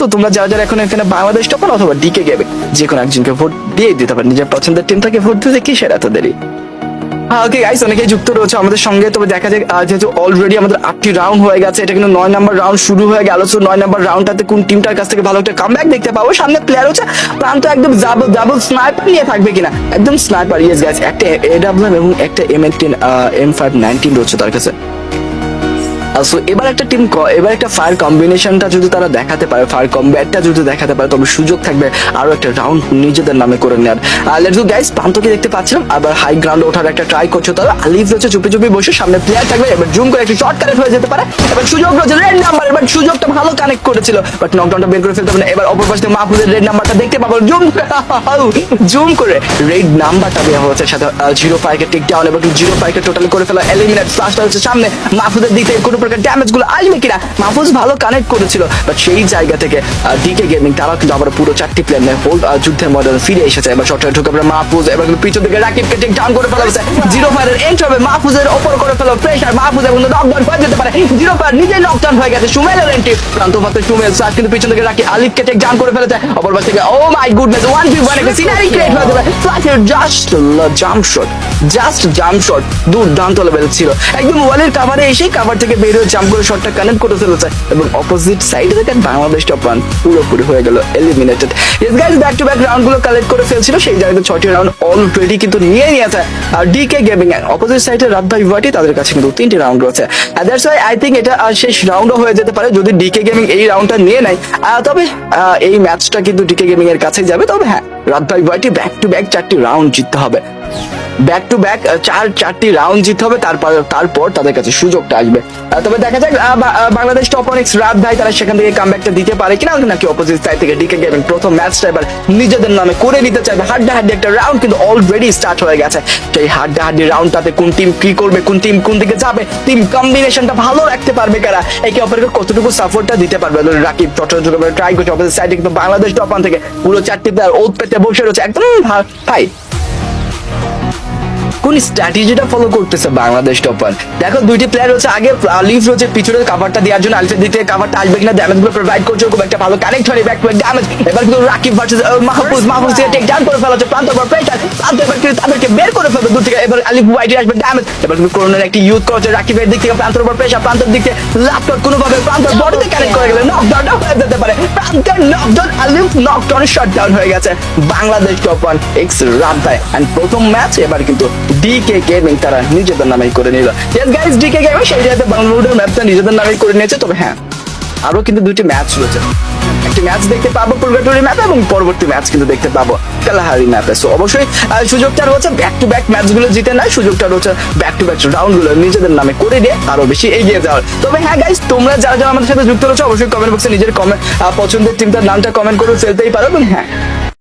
তো তোমরা যারা যারা এখন এখানে বাংলাদেশ টপার অথবা ডিকে গেমে যে কোনো একজনকে ভোট দিয়ে দিতে পারে, নিজের পছন্দের টিমটাকে ভোট দিতে কিসের এত দেরি। ওকে গাইস, অনেকেই যুক্ত রয়েছে আমাদের সঙ্গে। তবে দেখা যাক, যেহেতু অলরেডি আমাদের 8টি রাউন্ড হয়ে গেছে, এটা কিন্তু 9 নাম্বার রাউন্ড শুরু হয়ে গেল। সো 9 নাম্বার রাউন্ডটাতে কোন টিমটার কাছ থেকে ভালো একটা কামব্যাক দেখতে পাবো। সামনে প্লেয়ার হচ্ছে প্রান্ত, একদম ডাবল স্নাইপার নিয়ে থাকবে কিনা, একদম স্নাইপার। ইয়েস গাইস, একটা AWM এবং একটা M18 M519 রয়েছে তার কাছে। সো এবার একটা টিম, এবার একটা ফায়ার কম্বিনেশনটা যদি তারা দেখাতে পারে, ফায়ার কম্ব্যাটটা যদি দেখাতে পারে, তবে সুযোগ থাকবে আরো একটা রাউন্ড নিজেদের নামে করে নেওয়ার। লেটস গো গাইস, প্রান্তকে দেখতে পাচ্ছিলাম, আবার হাই গ্রাউন্ডে ওঠার একটা ট্রাই করছে তারা। আলিফ রয়েছে চুপি চুপি বসে, সামনে প্লেয়ার থাকবে, এবার জুম করে একটা শর্ট কানেক্ট হয়ে যেতে পারে। এবার সুযোগ রয়েছে রেড নাম্বার, এবার সুযোগটা ভালো কানেক্ট করেছিল, বাট নকডাউনটা বের করে ফেলতে হবে না। এবার অপর পাশে মাহফুজের রেড নাম্বারটা দেখতে পাবো, জুম করে রেড নাম্বারটা দেওয়া হচ্ছে, সাথে 05 কে টেক ডাউন, এবং 05 কে টোটালি করে ফেলা, এলিমিনেট। ফ্লাশটা হচ্ছে সামনে, মাহফুজের দিক থেকে কোনো প্রকার ড্যামেজ গুলো আসবে কিনা, মাহফুজ ভালো কানেক্ট করেছিল, বাট সেই জায়গা থেকে ডিকে গেমিং তারা কিন্তু আবার পুরো 4টি প্লেয়ার নিয়ে হোল্ড যুদ্ধের ময়দানে ফিরে এসেছে। এবার শর্টে ঢুকে পড়ে মাহফুজ, এবার কিন্তু পিছন থেকে রাকিবকে টেক ডাউন করে ফেলা হয়েছে। 05 এর এন্ড হবে, মাহফুজের ওপর করে ফেলা প্রেসার, মাহফুজ এবং নকডাউন হয়ে যেতে পারে। 05 নিজেই নকডাউন হয়ে গেছে, সুমেলের এন্ট্রি, প্রান্ত মাত্র সুমেল সার্চ কিন্তু পিছন থেকে রাকি আলিফকে টেক ডাউন করে ফেলেছে। অপর পাশ থেকে ও মাই গুডনেস, 1v1 একটা সিনারি ক্রিয়েট হয়ে যাবে। ফ্লাশের জাস্ট জাম্প শট দুর্দান্ত লেভেল ছিল, একদম ওয়ালের কাভারে এসে কাভার থেকে বের হয়ে জাম্প করে শটটা কানেক্ট করে ফেলেছে, এবং অপোজিট সাইডে থেকে বাংলাদেশ টপ ওয়ান পুরোপুরি হয়ে গেল eliminated. Yes guys, back to back round গুলো কালেক্ট করে ফেলছিল, সেই জায়গায় 6টি রাউন্ড অলরেডি কিন্তু নিয়ে নিয়েছে। আর ডিকে গেমিং অপোজিট সাইডে রাত ভাই ভাটি, তাদের কাছে কিন্তু 3টি রাউন্ড রয়েছে। দ্যাটস ওয়াই আই থিংক এটা শেষ রাউন্ডও হয়ে যেতে পারে যদি ডিকে গেমিং এই রাউন্ডটা নিয়ে নেয়। তবে এই ম্যাচটা কিন্তু ডিকে গেমিং এর কাছেই যাবে। তবে হ্যাঁ, রাত ভাই ভাটি ব্যাক টু ব্যাক 4টি রাউন্ড জিততে হবে, ব্যাক টু ব্যাক 4টি রাউন্ড জিততে হবে, তারপর তাদের কাছে সুযোগটা আসবে। তবে দেখা যাক বাংলাদেশ টপ অনেক্স রাত ভাই তারা সেখান থেকে কামব্যাকটা দিতে পারে কিনা, নাকি অপোজিট সাইড থেকে ডিকে গেমিং প্রথম ম্যাচটা এবার নিজেদের নামে করে নিতে চাইবে। হাড্ডাহাড্ডি একটা রাউন্ড কিন্তু অলরেডি স্টার্ট হয়ে গেছে। সেই হাড্ডাহাড্ডি রাউন্ডটাতে কোন টিম কি করবে, কোন টিম কোন দিকে যাবে, টিম কম্বিনেশনটা ভালো রাখতে পারবে কারা, একে অপরকে কতটুকু সাপোর্টটা দিতে পারবে। রাকিব ট্রাই করছে, অপোজিট সাইডে কিন্তু বাংলাদেশ টপ ওয়ান থেকে পুরো 4টি প্লেয়ার ওত পেতে বসে রয়েছে একদম। ভাই কোন স্ট্র্যাটেজিটা ফলো করতেছে বাংলাদেশ টপার? দেখো 2টি প্লেয়ার রয়েছে, আগে আলিফ রয়েছে পিছনের কাভারটা দেওয়ার জন্য, আলিফের দিক থেকে কাভারটা আসবে কিনা, ড্যামেজ গুলো প্রোভাইড করছে, খুব একটা ভালো কানেক্ট হয়নি, ব্যাক টু ব্যাক ড্যামেজ। এবার কিন্তু রাকিব ভার্সেস মাহফুজ থেকে টেক ডাউন করে ফেলা হচ্ছে, প্রান্ত পর প্রেসার, প্রান্ত এবার কিন্তু তাদেরকে বের করে ফেলবে দূর থেকে। এবার আলিফ ওয়াইডে আসবে ড্যামেজ, এবার কিন্তু করোনার একটি ইউজ করছে রাকিবের দিক থেকে, প্রান্তের উপর প্রেসার, প্রান্তের দিক থেকে ল্যাপটপ কোনোভাবে প্রান্তের বডিতে কানেক্ট করে গেলে নকডাউনটা হয়ে যেতে পারে। প্রান্তের নকডাউন, আলিফ নকডাউন শাটডাউন হয়ে গেছে বাংলাদেশ টপ ওয়ান এক্স রাত ভাই। এন্ড প্রথম ম্যাচ এবার কিন্তু ডিকে গেমিং তারা নিজেদের নামেই করে নিল। ইয়েস গাইস, ডিকে গেমিং সেই জায়গাতে বাংলাদেশের ম্যাচটা নিজেদের নামেই করে নিয়েছে। তবে হ্যাঁ, আরো কিন্তু 2টি ম্যাচ রয়েছে, একটি ম্যাচ দেখতে পাবো পুরগাটরি ম্যাপে, এবং পরবর্তী ম্যাচ কিন্তু দেখতে পাবো কালাহারি ম্যাপে। সো অবশ্যই সুযোগটা রয়েছে ব্যাক টু ব্যাক ম্যাচগুলো জিতে নেয়, সুযোগটা রয়েছে ব্যাক টু ব্যাক রাউন্ডগুলো নিজেদের নামে করে দিয়ে আরো বেশি এগিয়ে যাওয়ার। তবে হ্যাঁ গাইস, তোমরা যারা যারা আমাদের সাথে যুক্ত রয়েছে অবশ্যই কমেন্ট বক্সে নিজের পছন্দের টিমটার নামটা কমেন্ট করে ফেলতেই পারো। এবং হ্যাঁ,